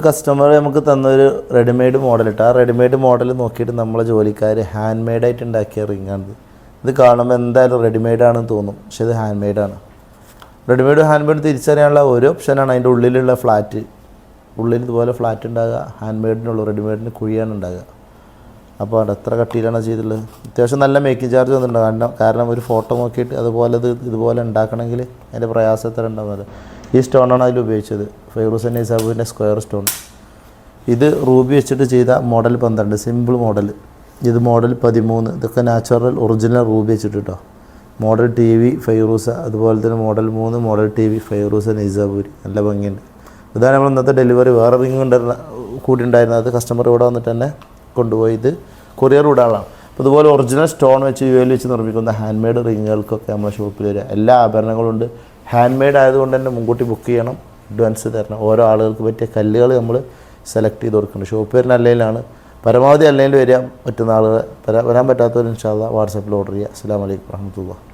Customer നമുക്ക് തന്നൊരു readymade model ഇട്ട് ആ റെഡിമെയ്ഡ് മോഡൽ നോക്കിയിട്ട് നമ്മളെ ജോലിക്കാർ ഹാൻഡ് മെയ്ഡായിട്ട് ഉണ്ടാക്കിയ റിങ്ങാണിത്. ഇത് കാണുമ്പോൾ എന്തായാലും റെഡിമെയ്ഡാണെന്ന് തോന്നും, പക്ഷേ ഇത് ഹാൻഡ് മെയ്ഡാണ്. റെഡിമെയ്ഡ് ഹാൻഡ് മെയ്ഡ് തിരിച്ചറിയാനുള്ള ഒരു ഓപ്ഷനാണ് അതിൻ്റെ ഉള്ളിലുള്ള ഫ്ലാറ്റ്. ഉള്ളിൽ ഇതുപോലെ ഫ്ലാറ്റ് ഉണ്ടാകുക, ഹാൻഡ് മെയ്ഡിനുള്ളൂ, റെഡിമെയ്ഡിന് കുഴിയാണ് ഉണ്ടാകുക. അപ്പോൾ അത് എത്ര കട്ടിയിലാണ് ചെയ്തിട്ടുള്ളത്. അത്യാവശ്യം നല്ല മേക്കിംഗ് ചാർജ് വന്നിട്ടുണ്ട്. കാരണം ഒരു ഫോട്ടോ നോക്കിയിട്ട് അതുപോലെ ഇതുപോലെ ഉണ്ടാക്കണമെങ്കിൽ അതിൻ്റെ പ്രയാസം എത്ര ഉണ്ടാകുന്നത്. ഈ സ്റ്റോണാണ് അതിൽ ഉപയോഗിച്ചത്, ഫൈറൂസ് നിസാബിൻ്റെ സ്ക്വയർ സ്റ്റോൺ. ഇത് റൂബി വെച്ചിട്ട് ചെയ്ത മോഡൽ 12, സിമ്പിൾ മോഡൽ. ഇത് മോഡൽ 13. ഇതൊക്കെ നാച്ചുറൽ ഒറിജിനൽ റൂബി വെച്ചിട്ട് കേട്ടോ. മോഡൽ TV ഫൈറൂസ, അതുപോലെ തന്നെ മോഡൽ 3 മോഡൽ TV ഫൈറൂസ നിസാബൂരി. നല്ല ഭംഗിയുണ്ട്. ഇതാണ് നമ്മൾ ഇന്നത്തെ ഡെലിവറി. വേറെ റിങ് കൂടി ഉണ്ടായിരുന്നത്, അത് കസ്റ്റമർ ഇവിടെ വന്നിട്ട് തന്നെ കൊണ്ടുപോയി ഇത് കൊറിയർ വിടാനുള്ളതാണ്. അപ്പോൾ ഇതുപോലെ ഒറിജിനൽ സ്റ്റോൺ വെച്ച് UAE വെച്ച് നിർമ്മിക്കുന്ന ഹാൻഡ് മെയ്ഡ് റിങ്ങുകൾക്കൊക്കെ നമ്മുടെ ഷോപ്പിൽ വരിക. എല്ലാ ആഭരണങ്ങളും ഉണ്ട്. ഹാൻഡ് മെയ്ഡ് ആയതുകൊണ്ട് തന്നെ മുൻകൂട്ടി ബുക്ക് ചെയ്യണം, അഡ്വാൻസ് തരണം. ഓരോ ആളുകൾക്ക് പറ്റിയ കല്ലുകൾ നമ്മൾ സെലക്ട് ചെയ്ത് കൊടുക്കുന്നുണ്ട്. ഷോപ്പ് വരുന്ന അല്ലയിലാണ്. പരമാവധി അല്ലയിൽ വരാൻ പറ്റുന്ന ആളുകൾ, വരാൻ പറ്റാത്തവർ ഇൻഷാ അല്ലാഹ് വാട്സാപ്പിൽ ഓർഡർ ചെയ്യുക. അസ്സലാമു അലൈക്കും വറഹ്മത്തുള്ളാഹി.